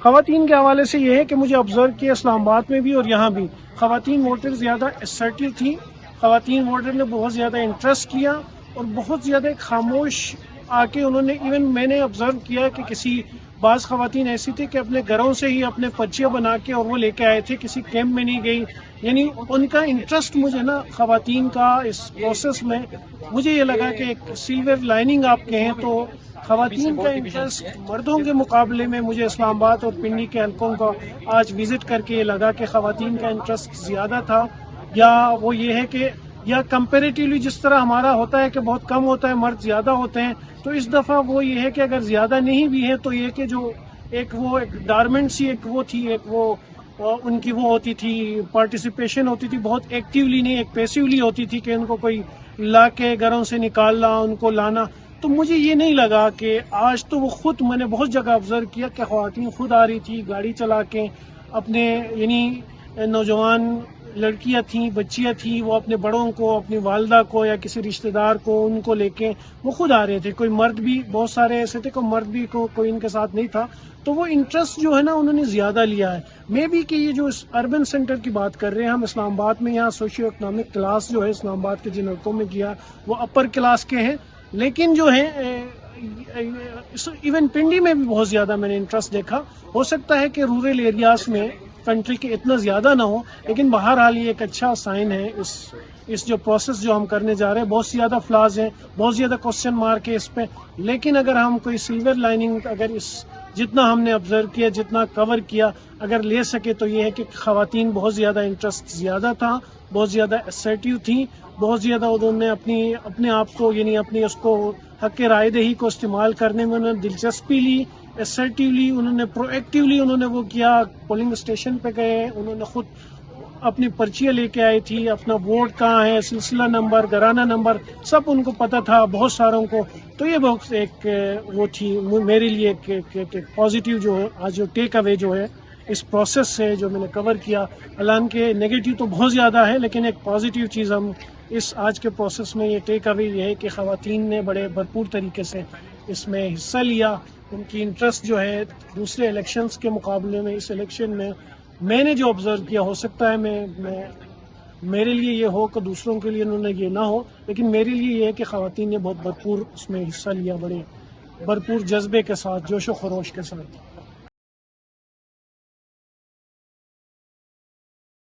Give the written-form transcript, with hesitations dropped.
خواتین کے حوالے سے یہ ہے کہ مجھے آبزرو کیا اسلام آباد میں بھی اور یہاں بھی خواتین ووٹر زیادہ اسرٹیو تھیں. خواتین ووٹر نے بہت زیادہ انٹرسٹ کیا اور بہت زیادہ خاموش آ کے انہوں نے ایون میں نے آبزرو کیا کہ کسی بعض خواتین ایسی تھی کہ اپنے گھروں سے ہی اپنے پرچیاں بنا کے اور وہ لے کے آئے تھے, کسی کیمپ میں نہیں گئی. یعنی ان کا انٹرسٹ مجھے نا خواتین کا اس پروسیس میں مجھے یہ لگا کہ ایک سلور لائننگ آپ کہیں تو خواتین کا انٹرسٹ مردوں کے مقابلے میں مجھے اسلام آباد اور پنڈی کے حلقوں کا آج وزٹ کر کے یہ لگا کہ خواتین کا انٹرسٹ زیادہ تھا. یا وہ یہ ہے کہ یا کمپیریٹیولی جس طرح ہمارا ہوتا ہے کہ بہت کم ہوتا ہے, مرد زیادہ ہوتے ہیں, تو اس دفعہ وہ یہ ہے کہ اگر زیادہ نہیں بھی ہے تو یہ کہ جو ایک ڈارمنٹ سی ایک وہ تھی, ایک وہ ان کی وہ ہوتی تھی, پارٹیسپیشن ہوتی تھی, بہت ایکٹیولی نہیں ایک پیسیولی ہوتی تھی کہ ان کو کوئی لا کے گھروں سے نکالنا, ان کو لانا. تو مجھے یہ نہیں لگا کہ آج تو وہ خود میں نے بہت جگہ آبزرو کیا کہ خواتین خود آ رہی تھی گاڑی چلا کے اپنے, یعنی نوجوان لڑکیاں تھیں, بچیاں تھیں, وہ اپنے بڑوں کو, اپنی والدہ کو یا کسی رشتہ دار کو ان کو لے کے وہ خود آ رہے تھے. کوئی مرد بھی بہت سارے ایسے تھے, کوئی مرد بھی کوئی ان کے ساتھ نہیں تھا. تو وہ انٹرسٹ جو ہے نا انہوں نے زیادہ لیا ہے. میں بھی کہ یہ جو اس اربن سینٹر کی بات کر رہے ہیں ہم اسلام آباد میں, یہاں سوشیو اکنامک کلاس جو ہے اسلام آباد کے جن حلقوں میں کیا وہ اپر کلاس کے ہیں, لیکن جو ہے ایون پنڈی میں بھی بہت زیادہ میں نے انٹرسٹ دیکھا. ہو سکتا ہے کہ رورل ایریاز میں کنٹری کے اتنا زیادہ نہ ہو, لیکن بہرحال یہ ایک اچھا سائن ہے اس جو پروسیس جو ہم کرنے جا رہے ہیں. بہت زیادہ فلاز ہیں, بہت زیادہ کوسچن مارک ہے اس پہ, لیکن اگر ہم کوئی سلور لائننگ اگر اس جتنا ہم نے آبزرو کیا, جتنا کور کیا اگر لے سکے تو یہ ہے کہ خواتین بہت زیادہ انٹرسٹ زیادہ تھا, بہت زیادہ اسرٹیو تھیں, بہت زیادہ انہوں نے اپنے آپ کو یعنی اپنی اس کو حق رائے دہی کو استعمال کرنے میں انہوں نے دلچسپی لی, اسرٹیولی انہوں نے پرو ایکٹیولی انہوں نے وہ کیا. پولنگ اسٹیشن پہ گئے, انہوں نے خود اپنی پرچیاں لے کے آئی تھی, اپنا ووٹ کہاں ہے, سلسلہ نمبر, گھرانہ نمبر سب ان کو پتہ تھا, بہت ساروں کو. تو یہ بہت ایک وہ تھی میرے لیے ایک پازیٹیو جو ہے آج جو ٹیک اوے جو ہے اس پروسیس سے جو میں نے کور کیا. حالانکہ نیگیٹو تو بہت زیادہ ہے, لیکن ایک پازیٹیو چیز ہم اس آج کے پروسیس میں یہ ٹیک اوے یہ ہے کہ خواتین نے بڑے بھرپور طریقے سے اس میں حصہ لیا. ان کی انٹرسٹ جو ہے دوسرے الیکشنز کے مقابلے میں اس الیکشن میں نے جو آبزرو کیا, ہو سکتا ہے میرے لیے یہ ہو کہ دوسروں کے لیے انہوں نے یہ نہ ہو, لیکن میرے لیے یہ ہے کہ خواتین نے بہت بھرپور اس میں حصہ لیا, بڑے بھرپور جذبے کے ساتھ, جوش و خروش کے ساتھ.